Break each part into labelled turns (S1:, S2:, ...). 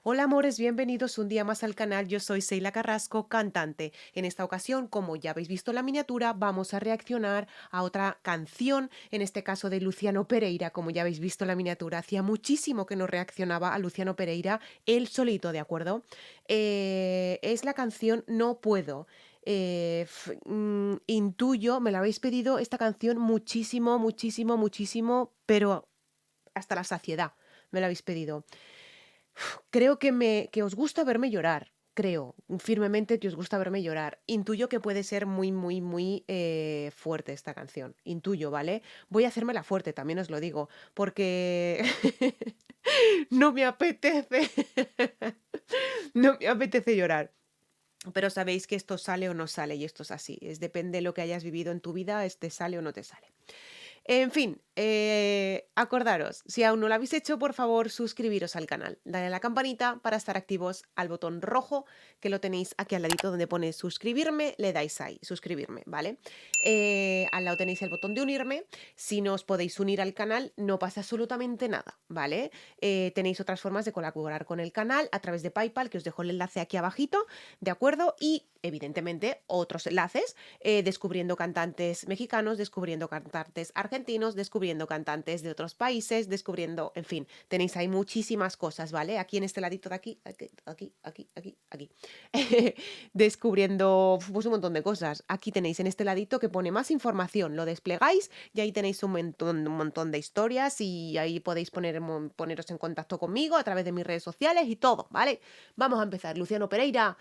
S1: Hola amores, bienvenidos un día más al canal. Yo soy Seila Carrasco, cantante. En esta ocasión, como ya habéis visto en la miniatura, vamos a reaccionar a otra canción, en este caso de Luciano Pereira, como ya habéis visto en la miniatura. Hacía muchísimo que no reaccionaba a Luciano Pereira él solito, ¿de acuerdo? Es la canción No Puedo. Intuyo, me la habéis pedido esta canción muchísimo, muchísimo, muchísimo, pero hasta la saciedad me la habéis pedido. Creo que os gusta verme llorar. Creo firmemente que os gusta verme llorar. Intuyo que puede ser muy, muy, muy fuerte esta canción. Intuyo, ¿vale? Voy a hacérmela fuerte, también os lo digo, porque no me apetece. No me apetece llorar. Pero sabéis que esto sale o no sale y esto es así. Es depende de lo que hayas vivido en tu vida, este sale o no te sale. En fin, acordaros, si aún no lo habéis hecho, por favor, suscribiros al canal. Dale a la campanita para estar activos al botón rojo, que lo tenéis aquí al ladito donde pone suscribirme, le dais ahí, suscribirme, ¿vale? Al lado tenéis el botón de unirme. Si no os podéis unir al canal, no pasa absolutamente nada, ¿vale? Tenéis otras formas de colaborar con el canal a través de PayPal, que os dejo el enlace aquí abajito, ¿de acuerdo? Y evidentemente otros enlaces, descubriendo cantantes mexicanos, descubriendo cantantes argentinos, descubriendo cantantes de otros países, descubriendo, en fin, tenéis ahí muchísimas cosas, ¿vale? Aquí en este ladito de aquí, aquí, descubriendo pues un montón de cosas. Aquí tenéis en este ladito que pone más información, lo desplegáis y ahí tenéis un montón de historias y ahí podéis poneros en contacto conmigo a través de mis redes sociales y todo, ¿vale? Vamos a empezar. Luciano Pereira.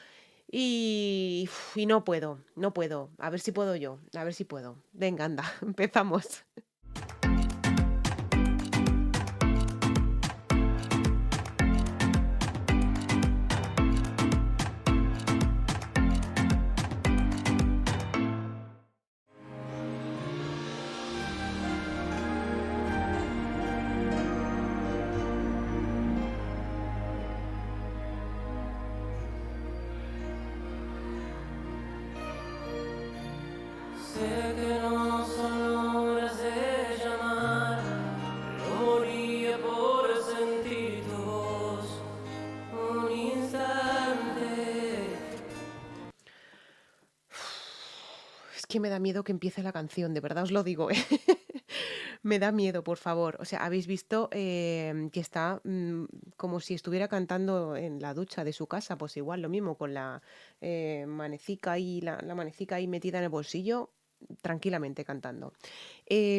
S1: Y no puedo, no puedo. A ver si puedo yo, a ver si puedo. Venga, anda, empezamos.
S2: Sé que no son horas de llamar, pero moría por sentir tu voz un instante.
S1: Es que me da miedo que empiece la canción, de verdad os lo digo, ¿eh? Me da miedo, por favor. O sea, habéis visto que está como si estuviera cantando en la ducha de su casa, pues igual lo mismo, con la manecica ahí, la manecica ahí metida en el bolsillo, tranquilamente cantando.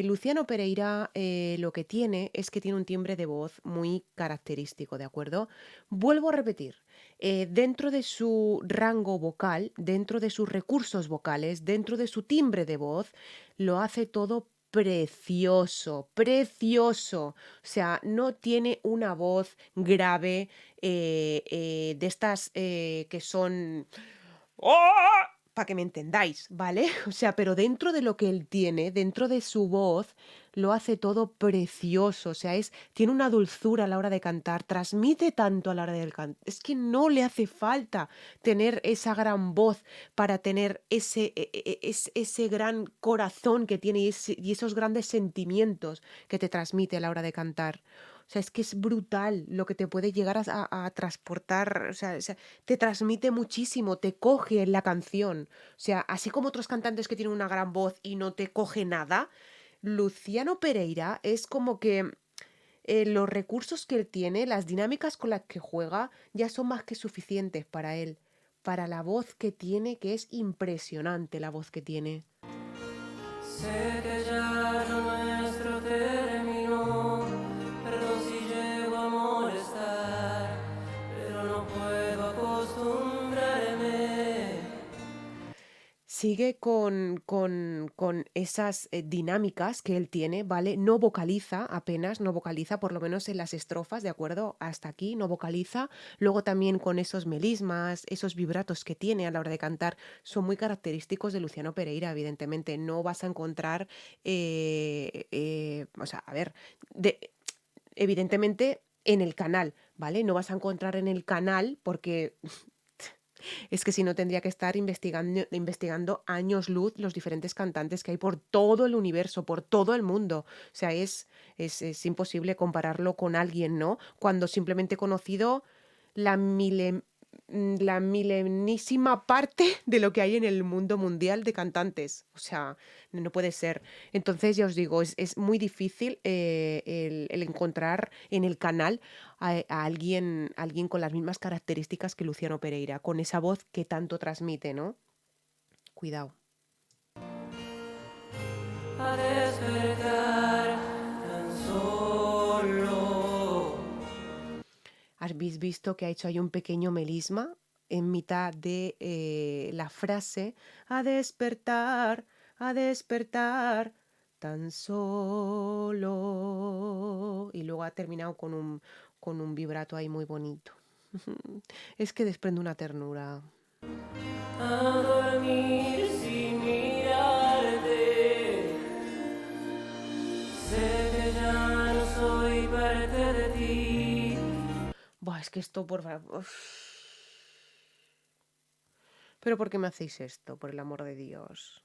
S1: Luciano Pereira lo que tiene es que tiene un timbre de voz muy característico, ¿de acuerdo? Vuelvo a repetir, dentro de su rango vocal, dentro de sus recursos vocales, dentro de su timbre de voz, lo hace todo precioso, precioso. O sea, no tiene una voz grave de estas que son para que me entendáis, ¿vale? O sea, pero dentro de lo que él tiene, dentro de su voz, lo hace todo precioso. O sea, tiene una dulzura a la hora de cantar, transmite tanto a la hora del canto. Es que no le hace falta tener esa gran voz para tener ese gran corazón que tiene y esos grandes sentimientos que te transmite a la hora de cantar. O sea, es que es brutal lo que te puede llegar a transportar. O sea, te transmite muchísimo, te coge en la canción. O sea, así como otros cantantes que tienen una gran voz y no te coge nada, Luciano Pereira es como que los recursos que él tiene, las dinámicas con las que juega, ya son más que suficientes para él. Para la voz que tiene, que es impresionante la voz que tiene.
S2: Sé que ya lo nuestro terminó, perdón si llego a molestar, pero no puedo acostumbrarme.
S1: Sigue con esas dinámicas que él tiene, ¿vale? No vocaliza apenas, no vocaliza, por lo menos en las estrofas, ¿de acuerdo? Hasta aquí no vocaliza. Luego también con esos melismas, esos vibratos que tiene a la hora de cantar, son muy característicos de Luciano Pereira, evidentemente. No vas a encontrar, o sea, a ver, evidentemente en el canal, ¿vale? No vas a encontrar en el canal porque es que si no tendría que estar investigando años luz los diferentes cantantes que hay por todo el universo, por todo el mundo. O sea, es imposible compararlo con alguien, ¿no? Cuando simplemente he conocido la la milenísima parte de lo que hay en el mundo mundial de cantantes. O sea, no puede ser. Entonces, ya os digo, es muy difícil el encontrar en el canal a alguien con las mismas características que Luciano Pereira, con esa voz que tanto transmite, ¿no? Cuidado.
S2: A despertar tan solo.
S1: ¿Habéis visto que ha hecho ahí un pequeño melisma en mitad de la frase a despertar, tan solo? Y luego ha terminado con un vibrato ahí muy bonito. Es que desprende una ternura.
S2: A dormir sin mirarte. Sé que ya no soy parte de ti.
S1: Buah, es que esto, por favor. ¿Pero por qué me hacéis esto, por el amor de Dios?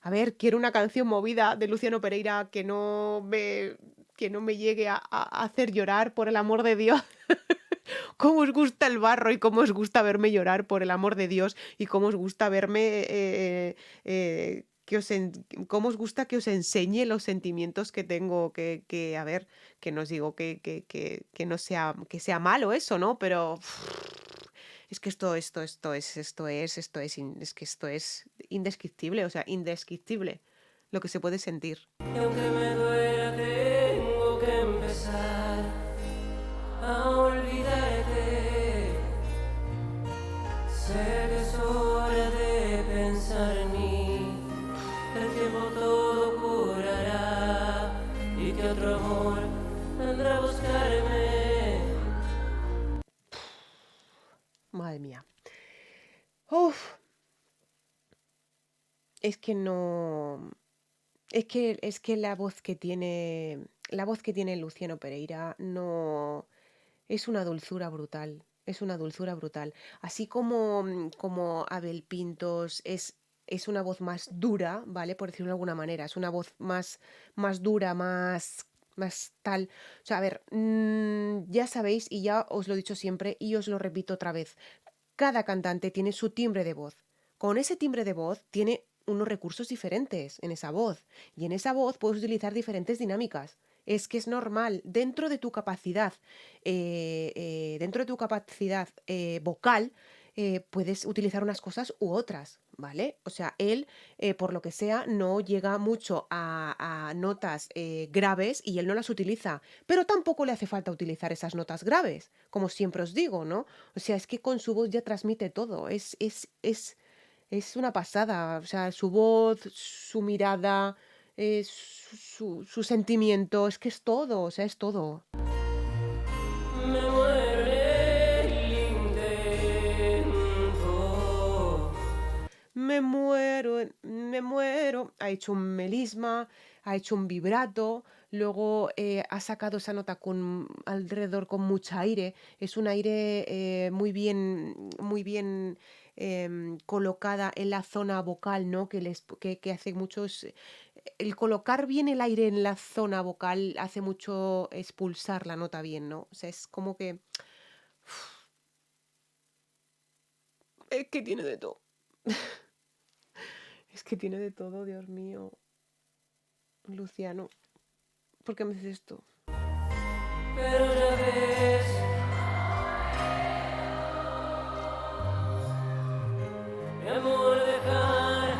S1: A ver, quiero una canción movida de Luciano Pereira que no me llegue a hacer llorar, por el amor de Dios. ¿Cómo os gusta el barro y cómo os gusta verme llorar, por el amor de Dios? Y cómo os gusta verme, cómo os gusta que os enseñe los sentimientos que tengo, a ver, que no os digo que no sea, que sea malo eso, ¿no? Pero es que es que esto es indescriptible, o sea, indescriptible lo que se puede sentir.
S2: Y aunque me duela, tengo que empezar a olvidarte. Sé que es hora de pensar en mí. El tiempo todo curará y que otro amor vendrá a buscarme.
S1: Madre mía. Uf, es que no. Es que la voz que tiene Luciano Pereira no es una dulzura brutal, es una dulzura brutal. Así como, como Abel Pintos es una voz más dura, ¿vale? Por decirlo de alguna manera, es una voz más dura, más tal. O sea, a ver, ya sabéis, y ya os lo he dicho siempre, y os lo repito otra vez, cada cantante tiene su timbre de voz. Con ese timbre de voz tiene unos recursos diferentes en esa voz. Y en esa voz puedes utilizar diferentes dinámicas. Es que es normal, dentro de tu capacidad vocal, puedes utilizar unas cosas u otras, ¿vale? O sea, él, por lo que sea, no llega mucho a notas graves y él no las utiliza, pero tampoco le hace falta utilizar esas notas graves, como siempre os digo, ¿no? O sea, es que con su voz ya transmite todo, es una pasada, o sea, su voz, su mirada, su sentimiento, es que es todo, o sea, es todo.
S2: Me muero en el intento.
S1: Me muero. Ha hecho un melisma, ha hecho un vibrato, luego ha sacado esa nota con alrededor con mucha aire. Es un aire muy bien colocada en la zona vocal, ¿no? Que hace muchos. El colocar bien el aire en la zona vocal hace mucho expulsar la nota bien, ¿no? O sea, es como que. Es que tiene de todo. Es que tiene de todo, Dios mío. Luciano, ¿por qué me haces esto?
S2: Pero ya ves, mi amor, dejar.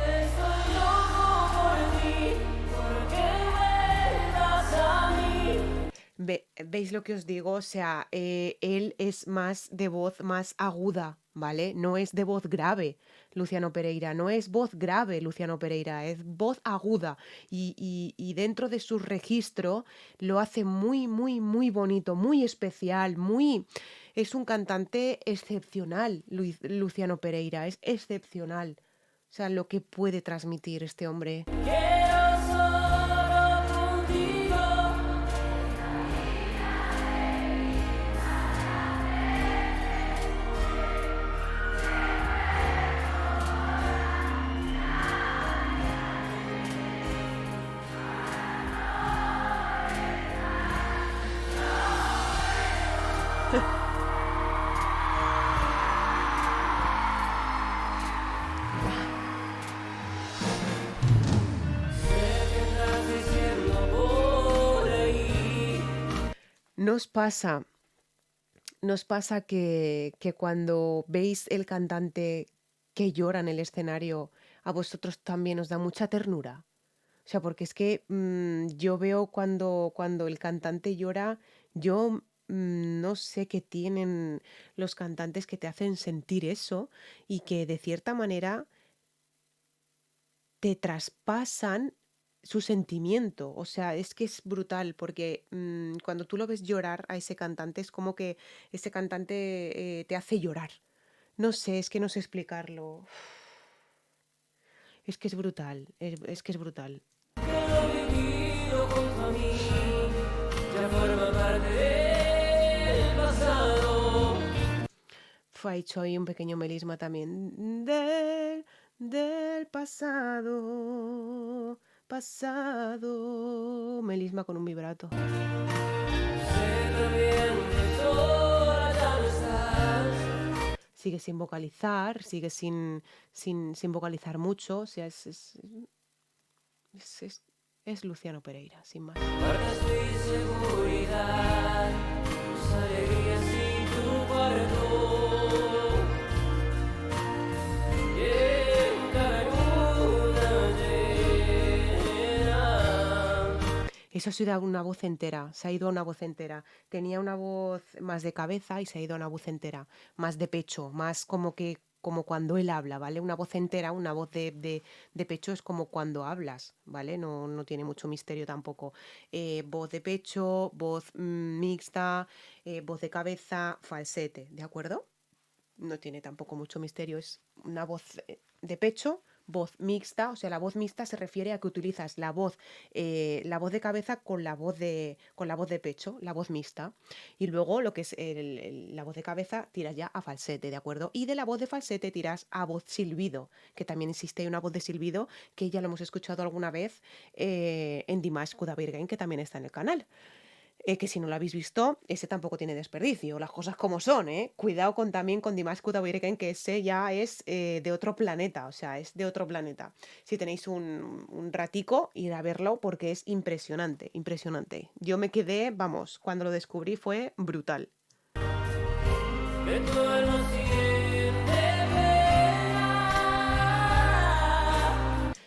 S2: Estoy loco por ti, porque vuelvas a mí.
S1: ¿Veis lo que os digo? O sea, él es más de voz más aguda, ¿vale? No es de voz grave, Luciano Pereira. No es voz grave, Luciano Pereira. Es voz aguda. Y dentro de su registro lo hace muy bonito, muy especial, muy. Es un cantante excepcional, Luciano Pereira. Es excepcional. O sea, lo que puede transmitir este hombre.
S2: Quiero solo contigo.
S1: Nos pasa, nos pasa que cuando veis el cantante que llora en el escenario, a vosotros también os da mucha ternura. O sea, porque es que yo veo cuando el cantante llora, yo no sé qué tienen los cantantes que te hacen sentir eso y que de cierta manera te traspasan su sentimiento. O sea, es que es brutal porque cuando tú lo ves llorar a ese cantante es como que ese cantante te hace llorar. No sé, es que no sé explicarlo. Es que es brutal, es que es brutal.
S2: Que lo vivido junto a mí ya forma parte del pasado.
S1: Fue hecho ahí un pequeño melisma también del pasado, pasado. Melisma con un vibrato.
S2: Sé también que sola ya no estás.
S1: Sigue sin vocalizar, sigue sin vocalizar mucho. O sea, es, es- es Luciano Pereira, sin más.
S2: Guardas tu inseguridad, tus alegrías y tu cuarto. Y en cada luna llena.
S1: Eso ha sido a una voz entera, se ha ido a una voz entera. Tenía una voz más de cabeza y se ha ido a una voz entera, más de pecho, más como cuando él habla, ¿vale? Una voz entera, una voz de pecho es como cuando hablas, ¿vale? No tiene mucho misterio tampoco. Voz de pecho, voz mixta, voz de cabeza, falsete, ¿de acuerdo? No tiene tampoco mucho misterio, es una voz de pecho, voz mixta, o sea, la voz mixta se refiere a que utilizas la voz de cabeza con la voz de pecho, la voz mixta. Y luego lo que es la voz de cabeza tiras ya a falsete, ¿de acuerdo? Y de la voz de falsete tiras a voz silbido, que también existe una voz de silbido que ya lo hemos escuchado alguna vez en Dimash Kudaibergen, que también está en el canal. Que si no lo habéis visto, ese tampoco tiene desperdicio, las cosas como son, ¿eh? Cuidado también con Dimash Kudaibergen, que ese ya es de otro planeta, o sea, es de otro planeta. Si tenéis un ratico, ir a verlo porque es impresionante, impresionante. Yo me quedé, vamos, cuando lo descubrí fue brutal.
S2: Que tu alma siente pena.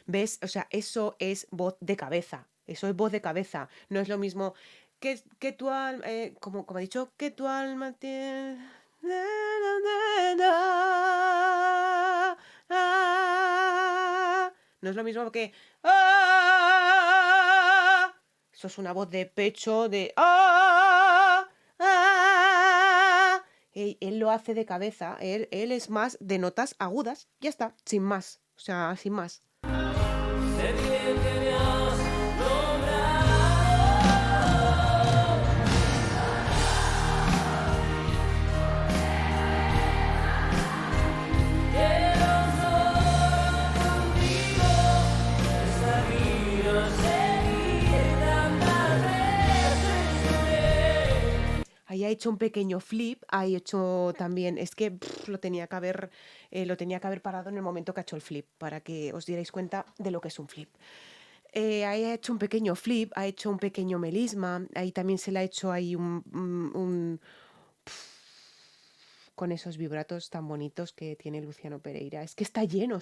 S1: ¿Ves? O sea, eso es voz de cabeza. Eso es voz de cabeza. No es lo mismo que tu alma, como ha dicho, que tu alma tiene... No es lo mismo que... Eso es una voz de pecho, de... Él lo hace de cabeza, él es más de notas agudas, ya está, sin más. O sea, sin más.
S2: Sé bien que me has nombrado. Quiero solo contigo esta vida seguir tantas veces lloré.
S1: Ahí ha hecho un pequeño flip, ha hecho también, es que lo tenía que haber parado en el momento que ha hecho el flip, para que os dierais cuenta de lo que es un flip. Ahí ha hecho un pequeño flip, ha hecho un pequeño melisma, ahí también se le ha hecho ahí con esos vibratos tan bonitos que tiene Luciano Pereira. Es que está lleno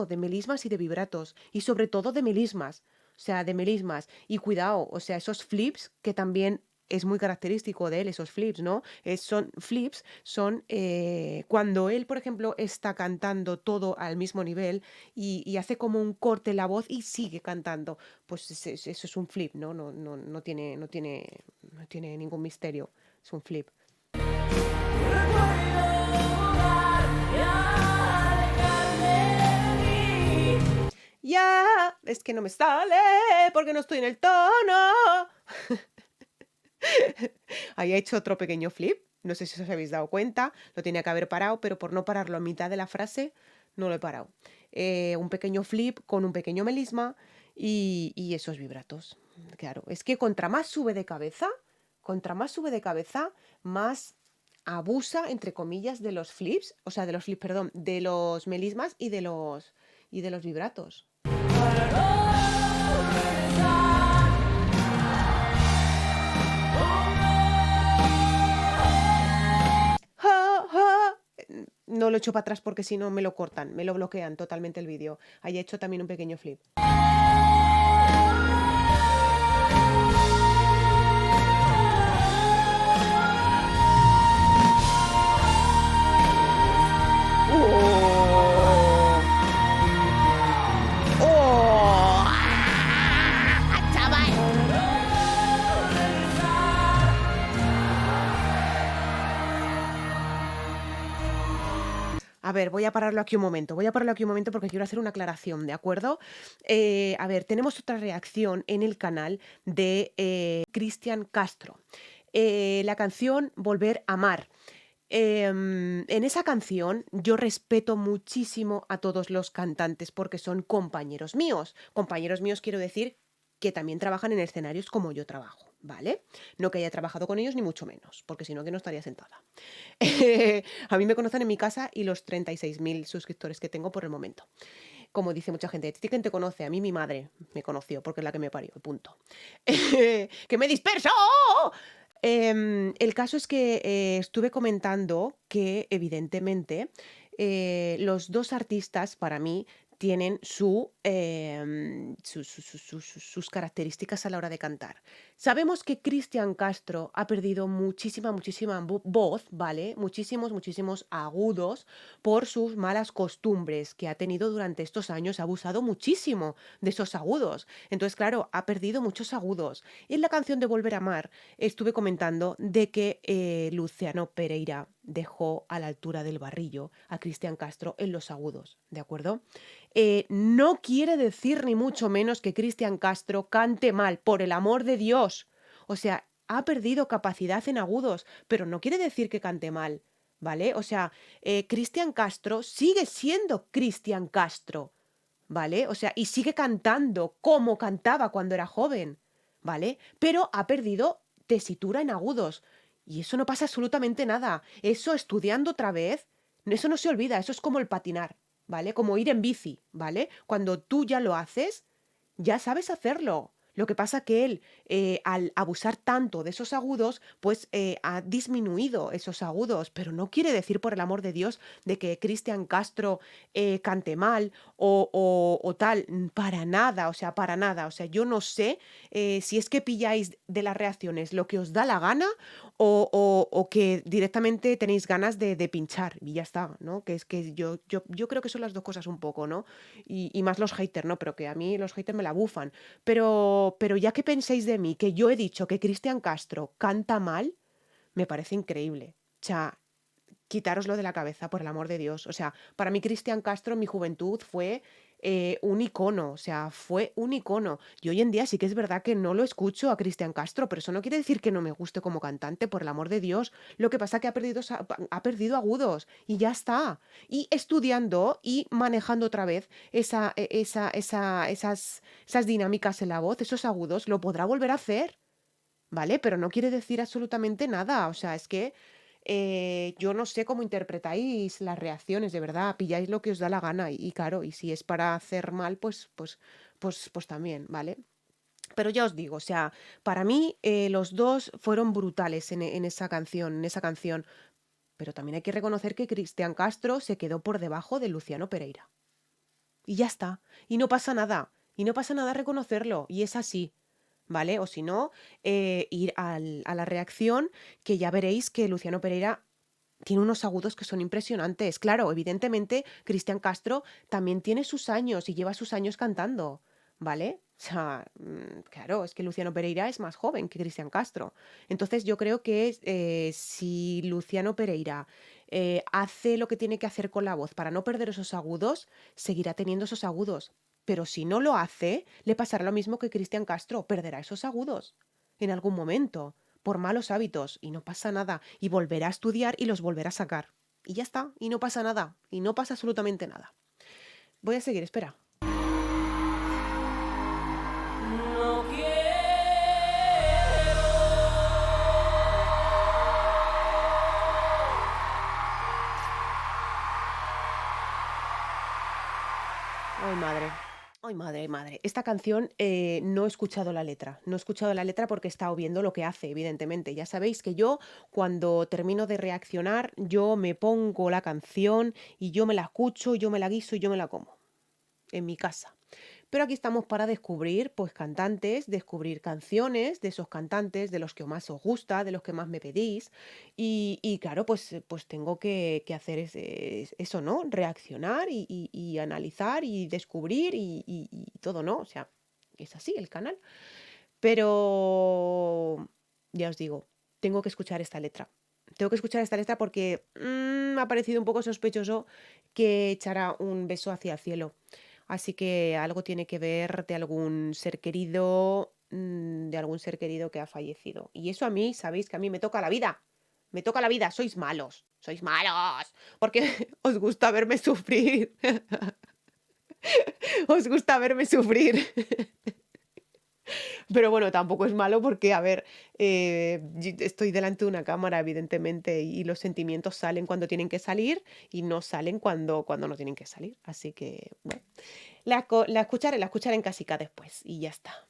S1: de melismas y de vibratos, y sobre todo de melismas, o sea, de melismas. Y cuidado, o sea, esos flips que también es muy característico de él, esos flips, ¿no? Son flips, son cuando él, por ejemplo, está cantando todo al mismo nivel y hace como un corte en la voz y sigue cantando. Pues eso es un flip, ¿no? No tiene ningún misterio. Es un flip.
S2: Recuerdo volar y alejarme de mí.
S1: Ya, es que no me sale porque no estoy en el tono. Ahí ha hecho otro pequeño flip. No sé si os habéis dado cuenta. Lo tenía que haber parado, pero por no pararlo a mitad de la frase, no lo he parado. Un pequeño flip con un pequeño melisma y esos vibratos. Claro, es que contra más sube de cabeza, más abusa, entre comillas, de los flips, o sea, de los flips, perdón, de los melismas y de los vibratos.
S2: Para no regresar una
S1: no lo echo para atrás porque si no me lo cortan, me lo bloquean totalmente el vídeo. Ahí he hecho también un pequeño flip. ¡Oh! ¡Oh! ¡Ah, chaval! A ver, voy a pararlo aquí un momento. Voy a pararlo aquí un momento porque quiero hacer una aclaración, ¿de acuerdo? A ver, tenemos otra reacción en el canal de Cristian Castro. La canción Volver a Amar. En esa canción yo respeto muchísimo a todos los cantantes porque son compañeros míos. Compañeros míos quiero decir que también trabajan en escenarios como yo trabajo, ¿vale? No que haya trabajado con ellos ni mucho menos, porque si no que no estaría sentada. A mí me conocen en mi casa y los 36.000 suscriptores que tengo por el momento. Como dice mucha gente, ¿a ti quién te conoce? A mí mi madre me conoció porque es la que me parió, punto. ¡Que me disperso! El caso es que estuve comentando que evidentemente los dos artistas para mí tienen sus características a la hora de cantar. Sabemos que Cristian Castro ha perdido muchísima voz, ¿vale? Muchísimos agudos por sus malas costumbres que ha tenido durante estos años. Ha abusado muchísimo de esos agudos. Entonces, claro, ha perdido muchos agudos. Y en la canción de Volver a Amar estuve comentando de que Luciano Pereira dejó a la altura del barrillo a Cristian Castro en los agudos, ¿de acuerdo? No quiere decir ni mucho menos que Cristian Castro cante mal, por el amor de Dios. O sea, ha perdido capacidad en agudos, pero no quiere decir que cante mal, ¿vale? O sea, Cristian Castro sigue siendo Cristian Castro, ¿vale? O sea, y sigue cantando como cantaba cuando era joven, ¿vale? Pero ha perdido tesitura en agudos. Y eso no pasa absolutamente nada. Eso estudiando otra vez, eso no se olvida, eso es como el patinar, ¿vale? Como ir en bici, ¿vale? Cuando tú ya lo haces, ya sabes hacerlo. Lo que pasa que él, al abusar tanto de esos agudos, pues ha disminuido esos agudos, pero no quiere decir, por el amor de Dios, de que Cristian Castro cante mal o tal, para nada, o sea, para nada. O sea, yo no sé si es que pilláis de las reacciones lo que os da la gana o que directamente tenéis ganas de pinchar y ya está, ¿no? Que es que yo creo que son las dos cosas un poco, ¿no? Y más los haters, ¿no? Pero que a mí los haters me la bufan. Pero ya que penséis de mí que yo he dicho que Cristian Castro canta mal, me parece increíble. O sea, quitároslo de la cabeza, por el amor de Dios. O sea, para mí Cristian Castro en mi juventud fue un icono, o sea, fue un icono. Y hoy en día sí que es verdad que no lo escucho a Cristian Castro, pero eso no quiere decir que no me guste como cantante, por el amor de Dios. Lo que pasa es que ha perdido agudos y ya está. Y estudiando y manejando otra vez esas dinámicas en la voz, esos agudos, lo podrá volver a hacer. ¿Vale? Pero no quiere decir absolutamente nada. O sea, es que yo no sé cómo interpretáis las reacciones, de verdad. Pilláis lo que os da la gana. Y claro, y si es para hacer mal, pues también, ¿vale? Pero ya os digo, o sea, para mí los dos fueron brutales en esa canción. Pero también hay que reconocer que Cristian Castro se quedó por debajo de Luciano Pereira. Y ya está. Y no pasa nada. Y no pasa nada reconocerlo. Y es así. ¿Vale? O si no, ir a la reacción, que ya veréis que Luciano Pereira tiene unos agudos que son impresionantes. Claro, evidentemente, Cristian Castro también tiene sus años y lleva sus años cantando, ¿vale? O sea, claro, es que Luciano Pereira es más joven que Cristian Castro. Entonces yo creo que si Luciano Pereira hace lo que tiene que hacer con la voz para no perder esos agudos, seguirá teniendo esos agudos. Pero si no lo hace, le pasará lo mismo que Cristian Castro, perderá esos agudos en algún momento, por malos hábitos, y no pasa nada, y volverá a estudiar y los volverá a sacar. Y ya está, y no pasa nada, y no pasa absolutamente nada. Voy a seguir, espera.
S2: No quiero.
S1: Ay, madre. Ay, madre, madre. Esta canción no he escuchado la letra. No he escuchado la letra porque he estado viendo lo que hace, evidentemente. Ya sabéis que yo, cuando termino de reaccionar, yo me pongo la canción y yo me la escucho, yo me la guiso y yo me la como. En mi casa. Pero aquí estamos para descubrir, pues, cantantes, descubrir canciones de esos cantantes, de los que más os gusta, de los que más me pedís. Y claro, pues, pues tengo que hacer eso, ¿no? Reaccionar y analizar y descubrir y todo, ¿no? O sea, es así el canal. Pero ya os digo, tengo que escuchar esta letra. Tengo que escuchar esta letra porque me ha parecido un poco sospechoso que echara un beso hacia el cielo. Así que algo tiene que ver de algún ser querido, de algún ser querido que ha fallecido. Y eso a mí, sabéis que a mí me toca la vida. Me toca la vida, sois malos, porque os gusta verme sufrir, os gusta verme sufrir. Pero bueno, tampoco es malo porque, a ver, estoy delante de una cámara, evidentemente, y los sentimientos salen cuando tienen que salir y no salen cuando no tienen que salir. Así que, bueno, la escucharé en casica después y ya está.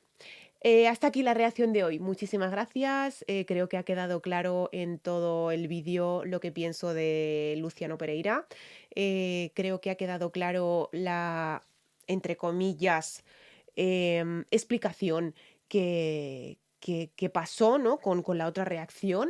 S1: Hasta aquí la reacción de hoy. Muchísimas gracias. Creo que ha quedado claro en todo el vídeo lo que pienso de Luciano Pereira. Creo que ha quedado claro la, entre comillas, explicación que pasó, ¿no? Con la otra reacción.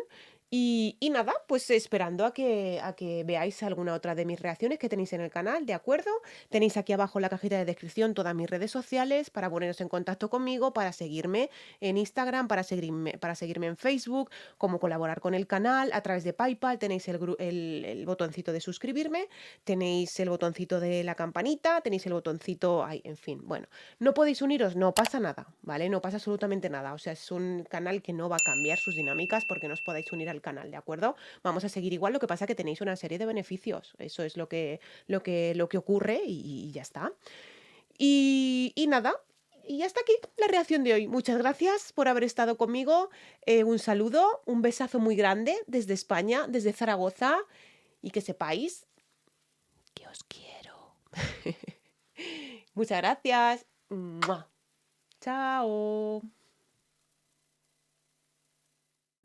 S1: Y nada, pues esperando a que veáis alguna otra de mis reacciones que tenéis en el canal, ¿de acuerdo? Tenéis aquí abajo en la cajita de descripción todas mis redes sociales para poneros en contacto conmigo, para seguirme en Instagram, para seguirme en Facebook, cómo colaborar con el canal a través de PayPal. Tenéis el botoncito de suscribirme, tenéis el botoncito de la campanita, tenéis el botoncito, ay, en fin, bueno. ¿No podéis uniros? No pasa nada, ¿vale? No pasa absolutamente nada. O sea, es un canal que no va a cambiar sus dinámicas porque no os podáis unir al canal, ¿de acuerdo? Vamos a seguir igual, lo que pasa es que tenéis una serie de beneficios. Eso es lo que ocurre y ya está. Y nada, y hasta aquí la reacción de hoy. Muchas gracias por haber estado conmigo. Un saludo, un besazo muy grande desde España, desde Zaragoza. Y que sepáis que os quiero. Muchas gracias. ¡Mua! Chao.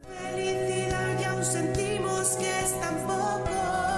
S3: Felicidad y aún sentimos que es tan poco.